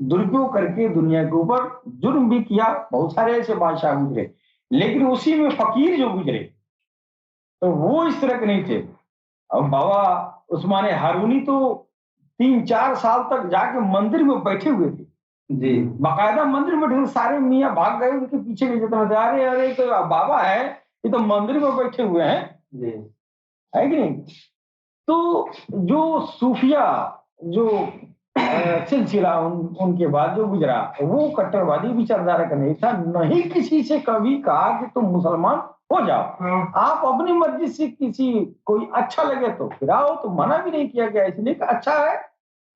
दुरुपयोग करके दुनिया के ऊपर जुर्म भी किया। बहुत सारे ऐसे बादशाह गुजरे, लेकिन उसी में फकीर जो गुजरे तो वो इस तरह के नहीं थे। अब बाबा उस्मान हारूनी तो 3-4 साल तक जाके मंदिर में बैठे हुए थे, जी बाकायदा मंदिर में बैठे, सारे मियाँ भाग गए उनके पीछे के जितना थे, अरे अरे तो बाबा है, ये तो मंदिर में बैठे हुए हैं, जी है कि नहीं? तो जो सूफिया जो सिलसिला उनके बाद जो गुजरा वो कट्टरवादी विचारधारा का नहीं था, नहीं किसी से कभी कहा कि तुम मुसलमान हो जाओ, आप अपनी मर्जी से किसी कोई अच्छा लगे तो फिर आओ, तो मना भी नहीं किया गया, इसलिए कि अच्छा है,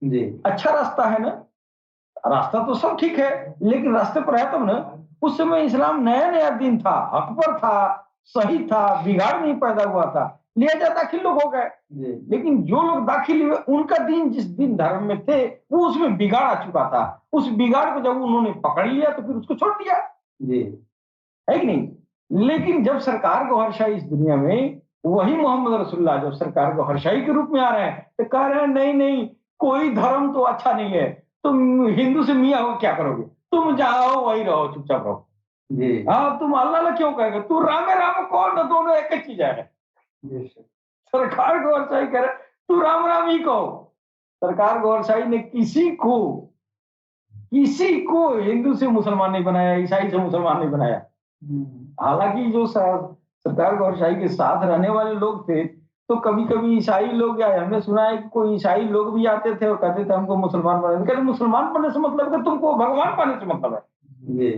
जी अच्छा रास्ता है ना। रास्ता तो सब ठीक है, लेकिन रास्ते पर है तब ना। उस समय इस्लाम नया नया दिन था, हक पर था, सही था, बिगाड़ नहीं पैदा हुआ था, लिहाजा दाखिल लोग हो गए। जी लेकिन जो लोग दाखिल हुए उनका दिन जिस दिन धर्म में थे वो उसमें बिगाड़ आ चुका था, उस बिगाड़ को जब उन्होंने पकड़ लिया तो फिर उसको छोड़ दिया, जी है कि नहीं? लेकिन जब सरकार गौहरशाही इस दुनिया में, वही मोहम्मद रसूलुल्लाह जब सरकार गौहरशाही के रूप में आ रहे हैं तो कह रहे हैं नहीं नहीं, कोई धर्म तो अच्छा नहीं है, तुम हिंदू से मियाँ हो क्या करोगे, तुम जाओ वही रहो, चुपचाप रहो। जी हाँ, तुम अल्लाह अल्लाह क्यों कहेगा, तू राम राम कौन ना, दोनों एक ही चीज है। जी सर। सरकार गौरशाही कह रहे तू राम राम ही कहो। सरकार गौरशाही ने किसी को हिंदू से मुसलमान नहीं बनाया, ईसाई से मुसलमान नहीं बनाया। हालांकि जो सरकार गौरशाही के साथ रहने वाले लोग थे तो कभी कभी ईसाई लोग, या हमने सुना है कि कोई ईसाई लोग भी आते थे और कहते थे हमको मुसलमान बनाने, कहते मुसलमान बनने से मतलब है तुमको भगवान पाने से मतलब है, जी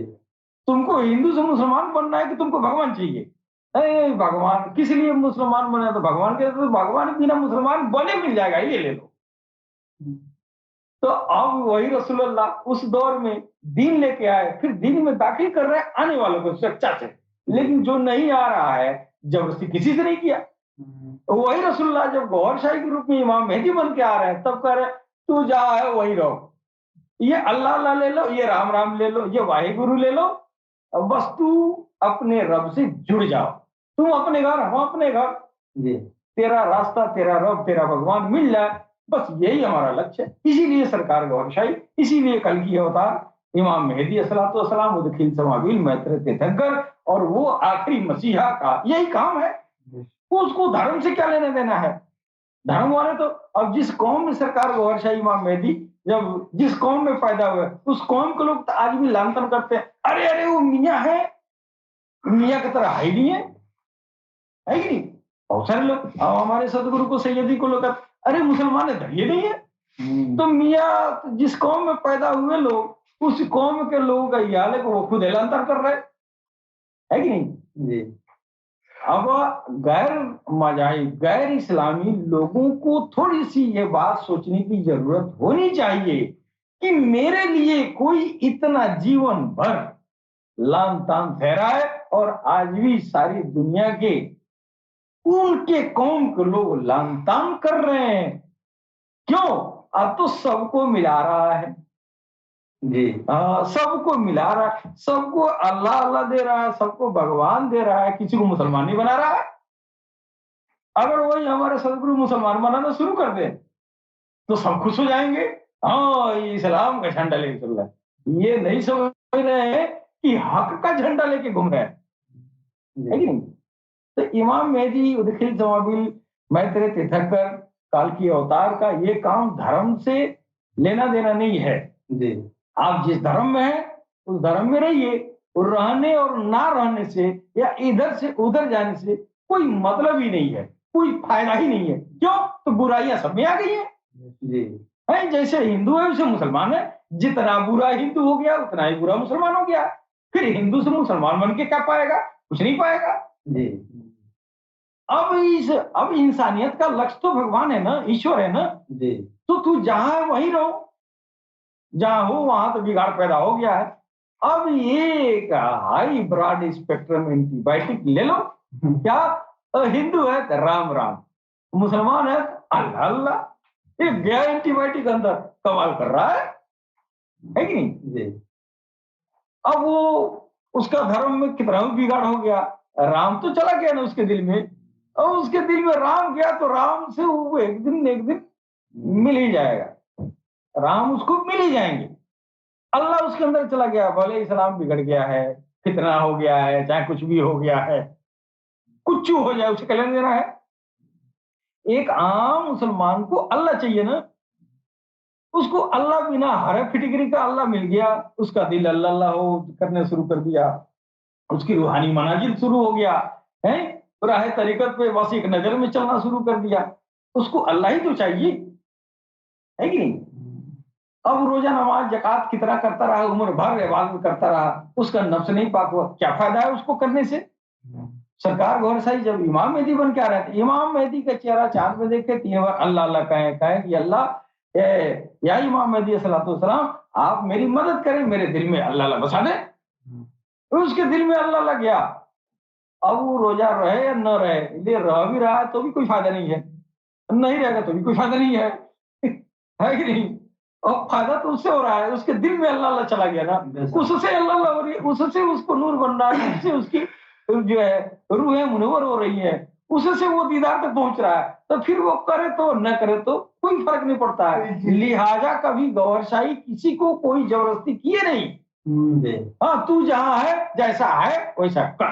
तुमको हिंदू से मुसलमान बनना है कि तुमको भगवान चाहिए। अरे भगवान किस लिए मुसलमान बने, तो भगवान के, तो भगवान बिना मुसलमान बने मिल जाएगा, ये ले लो। तो अब वही रसूलुल्लाह उस दौर में दीन लेके आए, फिर दीन में दाखिल कर रहे हैं आने वालों को स्वेच्छा से, लेकिन जो नहीं आ रहा है जबरदस्ती किसी से नहीं किया। तो वही रसूलुल्लाह जब गौहरशाही के रूप में इमाम मेहदी बन के आ रहे हैं तब कह रहे हैं तू जा है वही रहो, ये अल्लाह अल्लाह ले लो, ये राम राम ले लो, ये वाहिगुरु ले लो, बस तू अपने रब से जुड़ जाओ, तुम अपने घर हम अपने घर, जी तेरा रास्ता तेरा रब तेरा भगवान मिल जाए, बस यही हमारा लक्ष्य है। इसीलिए सरकार गौरशाही, इसीलिए कल की अवतार इमाम मेहदी अस्सलाम उदखिल समाबिल मैत्र तीर्थंकर, और वो आखिरी मसीहा का यही काम है। उसको धर्म से क्या लेना देना है, धर्म वाले तो, अब जिस कौम में सरकार गौरशाही इमाम मेहदी जब जिस कौम में पैदा हुए उस कौम के लोग तो आज भी लांछन करते हैं, अरे अरे वो मियाँ है, मियाँ की तरह है ही नहीं है कि नहीं? बहुत सारे लोग, अब हमारे सदगुरु को सैयदी को लोग अरे मुसलमान है धड़िए नहीं है, तो मियाँ जिस कौम में पैदा हुए लोग उस कौम के लोगों का ये हाल है कि वो खुद एलांतर कर रहे है कि नहीं? जी अब गैर मजाही गैर इस्लामी लोगों को थोड़ी सी ये बात सोचने की जरूरत होनी चाहिए कि मेरे लिए कोई इतना जीवन भर लान तान ठहरा है और आज भी सारी दुनिया के उनके कौम के लोग लान तान कर रहे हैं, क्यों? अब तो सबको मिला रहा है, जी सबको मिला रहा है, सबको अल्लाह अल्लाह दे रहा है, सबको भगवान दे रहा है, किसी को मुसलमान नहीं बना रहा है। अगर वही हमारे सदगुरु मुसलमान बनाना शुरू कर दे तो सब खुश हो जाएंगे, हाँ ये इस्लाम का झंडा लेके चल रहा है, ये नहीं समझ रहे हैं कि हक का झंडा लेके घूम रहे हैं, है कि नहीं? तो इमाम मेहदी उदखिल जमाबिल मैत्रेय तीर्थंकर काल की अवतार का ये काम धर्म से लेना देना नहीं है। जी आप जिस धर्म में हैं उस धर्म में रहिए, और रहने और ना रहने से या इधर से उधर जाने से कोई मतलब ही नहीं है, कोई फायदा ही नहीं है। क्यों? तो बुराइयां सब में आ गई है, जी जैसे हिंदू है वैसे मुसलमान है, जितना बुरा हिंदू हो गया उतना ही बुरा मुसलमान हो गया, फिर हिंदू से मुसलमान बन के क्या पाएगा, कुछ नहीं पाएगा। जी अब इंसानियत का लक्ष्य तो भगवान है ना, ईश्वर है ना। जी तो तू जहां है वहीं रहो, जहां हो वहां तो बिगाड़ पैदा हो गया है। अब ये एक हाई ब्रॉड स्पेक्ट्रम एंटीबायोटिक ले लो। क्या? हिंदू है तो राम राम, मुसलमान है तो अल्लाह अल्लाह। ये गया एंटीबायोटिक अंदर कमाल कर रहा है कि नहीं? जी अब वो उसका धर्म में कितना भी बिगाड़ हो गया, राम तो चला गया ना उसके दिल में, और उसके दिल में राम गया तो राम से वो एक दिन मिल ही जाएगा, राम उसको मिल ही जाएंगे। अल्लाह उसके अंदर चला गया, भले इस्लाम बिगड़ गया है, फितना हो गया है, चाहे कुछ भी हो गया है, कुछ हो जाए, उसे कल्याण देना है। एक आम मुसलमान को अल्लाह चाहिए ना, उसको अल्लाह बिना हरे फिटिकरी का अल्लाह मिल गया, उसका दिल अल्लाह अल्लाह हो करने शुरू कर दिया, उसकी रूहानी मनाजिल शुरू हो गया है, राह तरीकत पे बस एक नजर में चलना शुरू कर दिया। उसको अल्लाह ही तो चाहिए, है कि नहीं? अब रोजा नमाज जकात कितना करता रहा, उम्र भर इबादत करता रहा, उसका नफ्स नहीं पाक हुआ, क्या फायदा है उसको करने से? सरकार गौर साई जब इमाम मेहदी बन के आ रहे थे, इमाम मेहदी का चेहरा चांद में देख के 3 बार अल्लाह अल्लाह कहे कि अल्लाह या इमाम मेहदी सलाम आप मेरी मदद करें, मेरे दिल में अल्लाह अल्लाह बसा दे। तो उसके दिल में अल्लाह लग गया। अब वो रोजा रहे या न रहे, इसलिए रह भी रहा है तो भी कोई फायदा नहीं है, नहीं रहेगा तो भी कोई फायदा नहीं है है कि नहीं? और फायदा तो उससे हो रहा है, उसके दिल में अल्लाह अल्लाह चला गया ना, उससे अल्लाह अल्लाह हो रही है, उससे उसको नूर बन रहा है, उससे उसकी जो है रूहें मुनव्वर हो रही है, उससे वो दीदार तक पहुंच रहा है। तो फिर वो करे तो न करे तो कोई फर्क नहीं पड़ता है। लिहाजा कभी गौरशाही किसी को कोई जबरदस्ती किए नहीं। हाँ, तू जहां है जैसा है वैसा कर,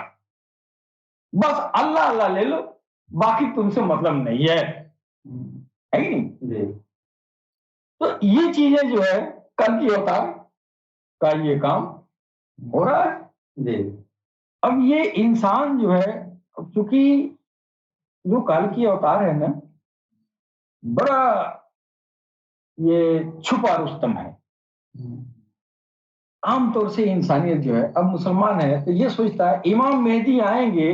बस अल्लाह अल्लाह ले लो, बाकी तुमसे मतलब नहीं है कि नहीं? तो ये चीजें जो है कल की अवतार का ये काम हो रहा है। जी अब ये इंसान जो है, चूंकि जो काल की अवतार है ना, बड़ा ये छुपा रुस्तम है। आमतौर से इंसानियत जो है, अब मुसलमान है तो ये सोचता है इमाम मेहदी आएंगे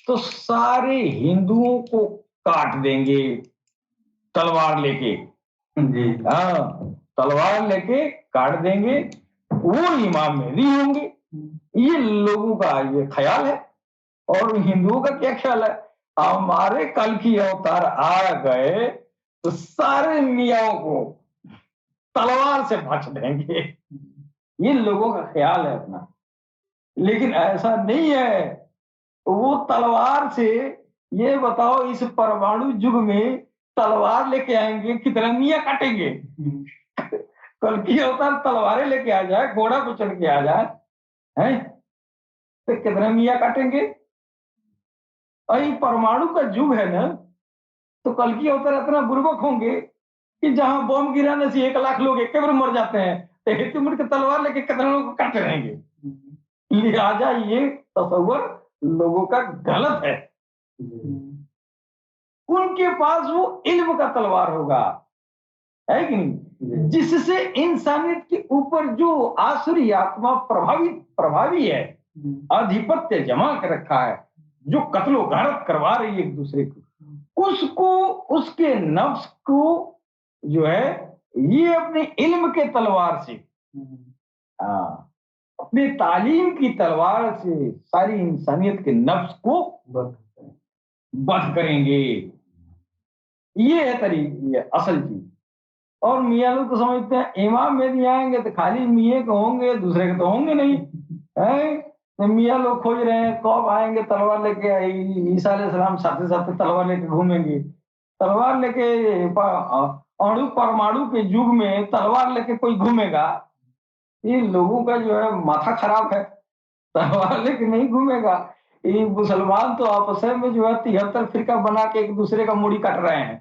तो सारे हिंदुओं को काट देंगे तलवार लेके। जी हाँ, तलवार लेके काट देंगे, वो इमाम मेहदी होंगे। ये लोगों का ये ख्याल है। और हिंदुओं का क्या ख्याल है? हमारे कल की अवतार आ गए तो सारे मियाओं को तलवार से बच देंगे, ये लोगों का ख्याल है अपना। लेकिन ऐसा नहीं है, वो तलवार से, ये बताओ इस परमाणु युग में तलवार लेके आएंगे, कितना मियाँ काटेंगे? कल की अवतार तलवारें लेके आ जाए, घोड़ा पे चढ़ के आ जाए, हैं तो कितना मियाँ काटेंगे? और परमाणु का युग है ना, तो कल की अवतार इतना बुर्बक होंगे कि जहां बम गिराने से 1 लाख लोग एक बार मर जाते हैं, तो हेतु मुड़ के तलवार लेके कितने लोगों को काटते रहेंगे। लिहाजा ये तस्वर लोगों का गलत है। उनके पास वो इल्म का तलवार होगा, है कि नहीं, जिससे इंसानियत के ऊपर जो आसुरी आत्मा प्रभावी है, आधिपत्य जमा कर रखा है, जो कत्लो गारत करवा रही है एक दूसरे को, उसको, उसके नफ्स को जो है ये अपने इल्म के तलवार से, अपने तालीम की तलवार से सारी इंसानियत के नफ्स को बंद करेंगे। ये है तरीके, ये असल चीज। और मियाँ लोग तो समझते हैं इमाम मेहदी आएंगे तो खाली मियाँ के होंगे, दूसरे के तो होंगे नहीं है। तो मियाँ लोग खोज रहे हैं कब आएंगे तलवार लेके, ईसा अलैहिस्सलाम साथे साथे तलवार लेके घूमेंगे, तलवार लेके अणु परमाणु के युग में तलवार लेके कोई घूमेगा? ये लोगों का जो है माथा खराब है, तलवार लेके नहीं घूमेगा। ये मुसलमान तो आपस में जो है 73 फिरका बना के एक दूसरे का मुड़ी काट रहे हैं,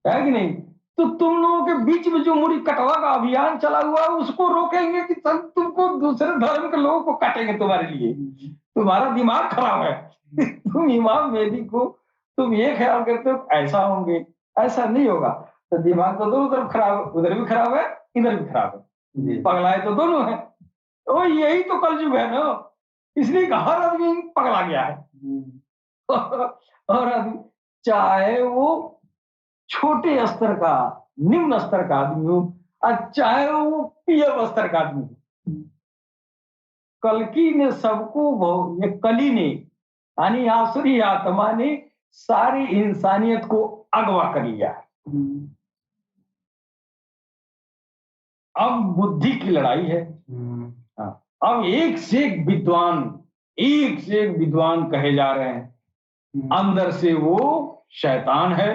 है कि नहीं? तो तुम लोगों के बीच में जो मुड़ी कटवा का अभियान चला हुआ है उसको रोकेंगे कि तुमको दूसरे धर्म के लोगों को काटेंगे तुम्हारे लिए? तुम्हारा दिमाग खराब है। तुम इमाम मेहदी को तुम ये ख्याल करते हो ऐसा होंगे, ऐसा नहीं होगा। तो दिमाग तो दोनों तरफ खराब, उधर भी खराब है, इधर भी खराब है, पगलाए तो दोनों है। तो यही तो कलयुग है ना, इसलिए हर आदमी पगला गया है। और अभी चाहे वो छोटे स्तर का, निम्न स्तर का आदमी हो, और चाहे वो पीएम स्तर का आदमी हो, कल्कि ने सबको ये कली ने यानी आसुरी आत्मा ने सारी इंसानियत को अगवा कर लिया। अब बुद्धि की लड़ाई है। हाँ, अब एक से एक विद्वान कहे जा रहे हैं। अंदर से वो शैतान है,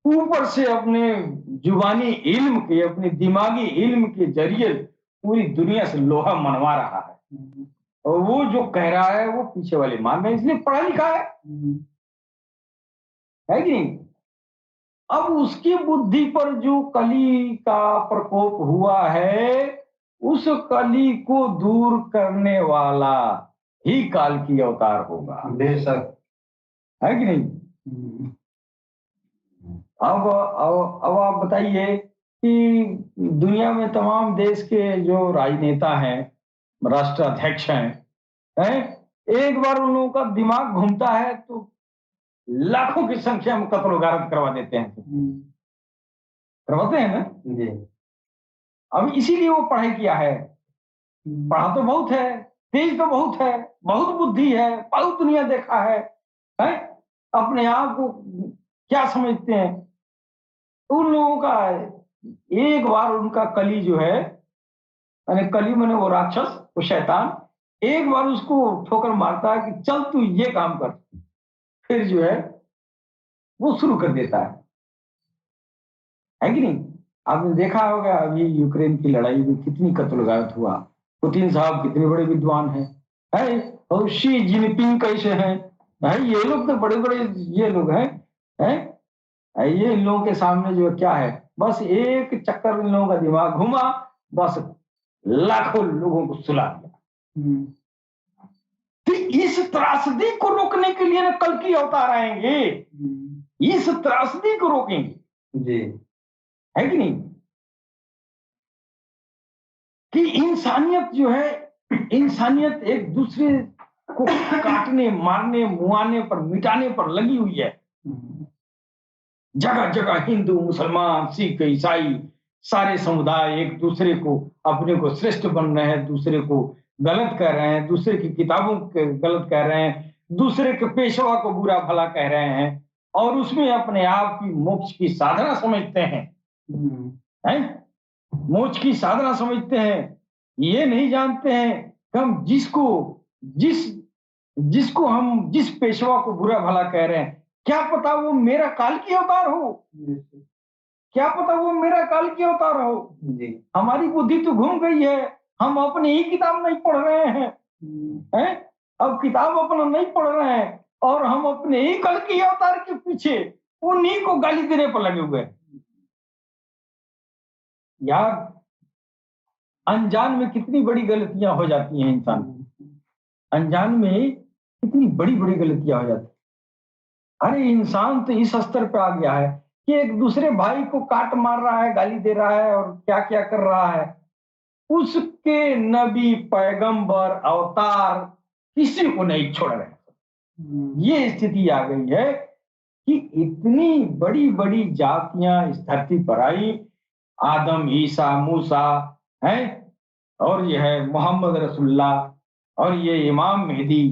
ऊपर से अपने जुबानी इल्म के, अपने दिमागी इल्म के जरिए पूरी दुनिया से लोहा मनवा रहा है। और वो जो कह रहा है वो पीछे वाले मान रहे हैं, इसलिए पढ़ा लिखा है कि नहीं? अब उसकी बुद्धि पर जो कली का प्रकोप हुआ है, उस कली को दूर करने वाला ही काल की अवतार होगा। बेशक, है कि नहीं? अब आप बताइए कि दुनिया में तमाम देश के जो राजनेता हैं, राष्ट्राध्यक्ष हैं, एक बार उन लोगों का दिमाग घूमता है तो लाखों की संख्या में कत्ल गारत करवा देते हैं। करवाते हैं ना जी। अब इसीलिए वो पढ़ाई किया है। पढ़ा तो बहुत है, तेज तो बहुत है, बहुत बुद्धि है, बहुत दुनिया देखा है? अपने आप को क्या समझते हैं? उन लोगों का एक बार उनका कली जो है, यानी कली माने वो राक्षस, वो शैतान, एक बार उसको ठोकर मारता है कि चल तू ये काम कर, फिर जो है वो शुरू कर देता है कि नहीं? आपने देखा होगा अभी यूक्रेन की लड़ाई में कितनी कत्लगारत हुआ। पुतिन साहब कितने बड़े विद्वान हैं, और शी जिनपिंग कैसे हैं, भाई ये लोग तो बड़े बड़े ये लोग हैं, ये इन लोगों के सामने जो क्या है, बस एक चक्कर इन लोगों का दिमाग घुमा, बस लाखों लोगों को सुला दिया। तो इस त्रासदी को रोकने के लिए ना कल की अवतार आएंगे, इस त्रासदी को रोकेंगे जी। है कि नहीं? कि इंसानियत जो है, इंसानियत एक दूसरे को काटने, मारने, मुआने पर, मिटाने पर लगी हुई है। जगह जगह हिंदू, मुसलमान, सिख, ईसाई सारे समुदाय एक दूसरे को, अपने को श्रेष्ठ बन रहे हैं, दूसरे को गलत कह रहे हैं, दूसरे की किताबों के गलत कह रहे हैं, दूसरे के पेशवा को बुरा भला कह रहे हैं, और उसमें अपने आप की मोक्ष की साधना समझते हैं, मोक्ष की साधना समझते हैं। ये नहीं जानते हैं कि हम जिसको हम जिस पेशवा को बुरा भला कह रहे हैं, क्या पता वो मेरा काल की अवतार हो, क्या पता वो मेरा काल की अवतार हो। हमारी बुद्धि तो घूम गई है, हम अपनी ही किताब नहीं पढ़ रहे हैं, अब किताब अपना नहीं पढ़ रहे हैं और हम अपने ही कल की अवतार के पीछे उन्हीं को गाली देने पर लगे हुए हैं। यार अनजान में कितनी बड़ी गलतियां हो जाती हैं इंसान, अनजान में कितनी बड़ी बड़ी गलतियां हो जाती हैं। अरे इंसान तो इस स्तर पे आ गया है कि एक दूसरे भाई को काट मार रहा है, गाली दे रहा है और क्या क्या कर रहा है, उसके नबी, पैगंबर, अवतार किसी को नहीं छोड़ रहे। ये स्थिति आ गई है कि इतनी बड़ी बड़ी जातियां इस धरती पर आई, आदम, ईसा, मूसा है, और ये है मोहम्मद रसूलुल्लाह, और ये इमाम मेहदी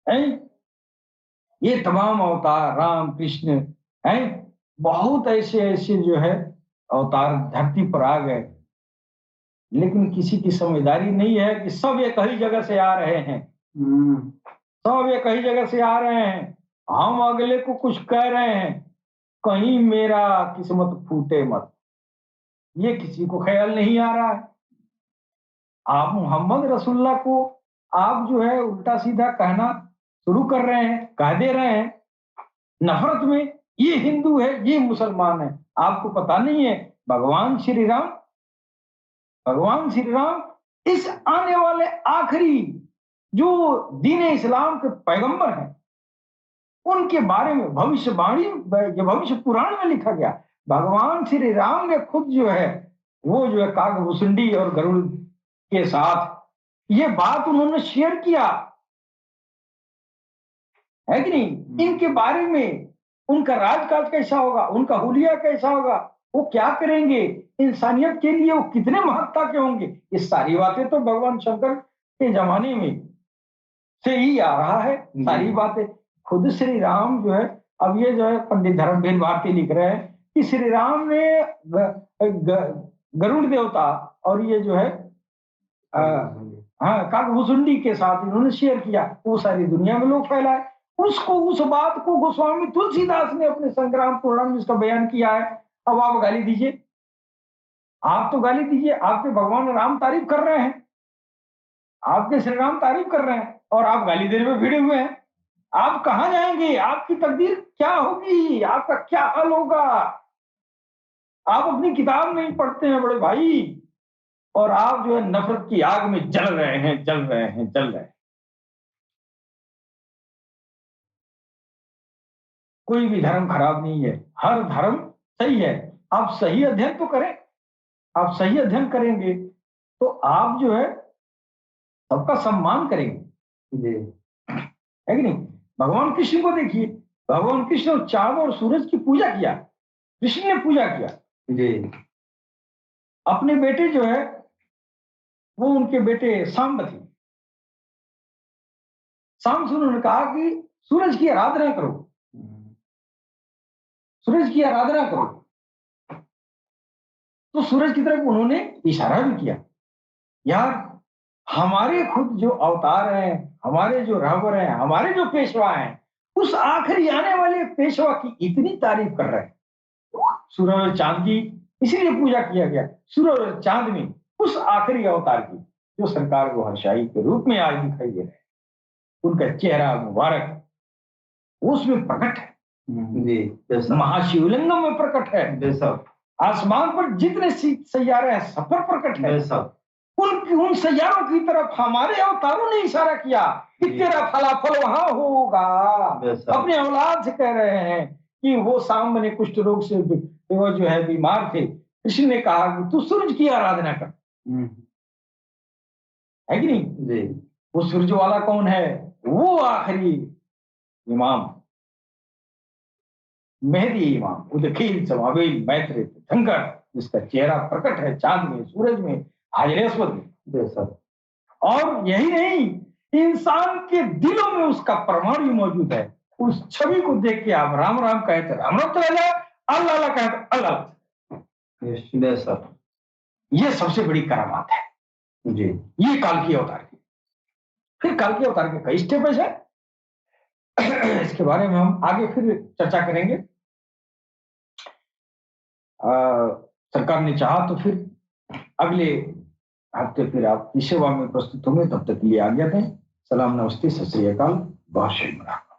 है, ये तमाम अवतार, राम, कृष्ण है, बहुत ऐसे ऐसे जो है अवतार धरती पर आ गए, लेकिन किसी की समझदारी नहीं है कि सब एक ही जगह से आ रहे हैं, सब एक ही जगह से आ रहे हैं। हम अगले को कुछ कह रहे हैं, कहीं मेरा किस्मत फूटे मत, ये किसी को ख्याल नहीं आ रहा है। आप मोहम्मद रसूलुल्लाह को आप जो है उल्टा सीधा कहना शुरू कर रहे हैं, कह दे रहे हैं नफरत में, ये हिंदू है, ये मुसलमान है। आपको पता नहीं है भगवान श्री राम इस आने वाले आखिरी जो दीन इस्लाम के पैगंबर हैं, उनके बारे में भविष्यवाणी, भविष्य पुराण में लिखा गया। भगवान श्री राम ने खुद जो है वो जो है कागभूषुंडी और गरुड़ के साथ ये बात उन्होंने शेयर किया है कि नहीं? इनके बारे में उनका राजकाज कैसा होगा, उनका हुलिया कैसा होगा, वो क्या करेंगे, इंसानियत के लिए वो कितने महत्ता के होंगे, ये सारी बातें तो भगवान शंकर के जमाने में से ही आ रहा है। सारी बातें खुद श्री राम जो है, अब ये जो है पंडित धर्मवीर भारती लिख रहे हैं कि श्री राम ने गरुड़ देवता और ये जो है हाँ काकभूषुंडी के साथ इन्होंने शेयर किया, वो सारी दुनिया में लोग फैलाए। उसको उस बात को गोस्वामी तुलसीदास ने अपने संग्राम पुराण में इसका बयान किया है। अब आप गाली दीजिए, आप तो गाली दीजिए, आपके भगवान राम तारीफ कर रहे हैं, आपके श्री राम तारीफ कर रहे हैं और आप गाली देने में भिड़े हुए हैं। आप कहां जाएंगे, आपकी तकदीर क्या होगी, आपका क्या हाल होगा? आप अपनी किताब नहीं पढ़ते हैं बड़े भाई, और आप जो है नफरत की आग में जल रहे हैं, जल रहे हैं, जल रहे हैं। कोई भी धर्म खराब नहीं है, हर धर्म सही है। आप सही अध्ययन तो करें, आप सही अध्ययन करेंगे तो आप जो है सबका सम्मान करेंगे, है कि नहीं? भगवान कृष्ण को देखिए, भगवान कृष्ण चांद और सूरज की पूजा किया, कृष्ण ने पूजा किया जी। अपने बेटे जो है वो उनके बेटे सांब थे, शाम से उन्होंने कहा कि सूरज की आराधना करो, सूरज की आराधना करो। तो सूरज की तरफ उन्होंने इशारा भी किया। यार हमारे खुद जो अवतार हैं, हमारे जो रहबर हैं, हमारे जो पेशवा हैं, उस आखिरी आने वाले पेशवा की इतनी तारीफ कर रहे हैं। सूरज और चांद की इसीलिए पूजा किया गया, सूरज और चांद में उस आखिरी अवतार की जो सरकार को हर्षाई के रूप में आज दिखाई दे रहे हैं। उनका चेहरा मुबारक उसमें प्रकट है जी, महाशिवलिंगम में प्रकट है बेशक, आसमान पर जितने सैयारे हैं सब पर प्रकट है बेशक। उन सैयारों की तरफ हमारे अवतारों ने इशारा किया कि तेरा फलाफल वहां होगा। अपने औलाद से कह रहे हैं कि वो सामने कुष्ठ रोग से वो जो है बीमार थे, कृष्ण ने कहा कि तू सूरज की आराधना कर, है कि नहीं जी? वो सूरज वाला कौन है? वो आखिरी इमाम मेहदी इमाम उदखील समावेल मैत्री तीर्थंकर, जिसका चेहरा प्रकट है चांद में, सूरज में, हाजरेश्वर में। और यही नहीं, इंसान के दिलों में उसका प्रमाण भी मौजूद है। उस छवि को देख के आप राम राम कहते राम राम चला जाए, अल्लाह अल्लाह कहते अल्लाह। ये सबसे बड़ी करामात है जी, ये काल की अवतार की। फिर काल की अवतार के कई स्टेप है, इसके बारे में हम आगे फिर चर्चा करेंगे। सरकार ने चाहा तो फिर अगले हफ्ते फिर आपकी सेवा में प्रस्तुत होंगे। तब तक के लिए आज्ञा दें। सलाम, नमस्ते, सत श्री अकाल, बहुत शुक्रिया।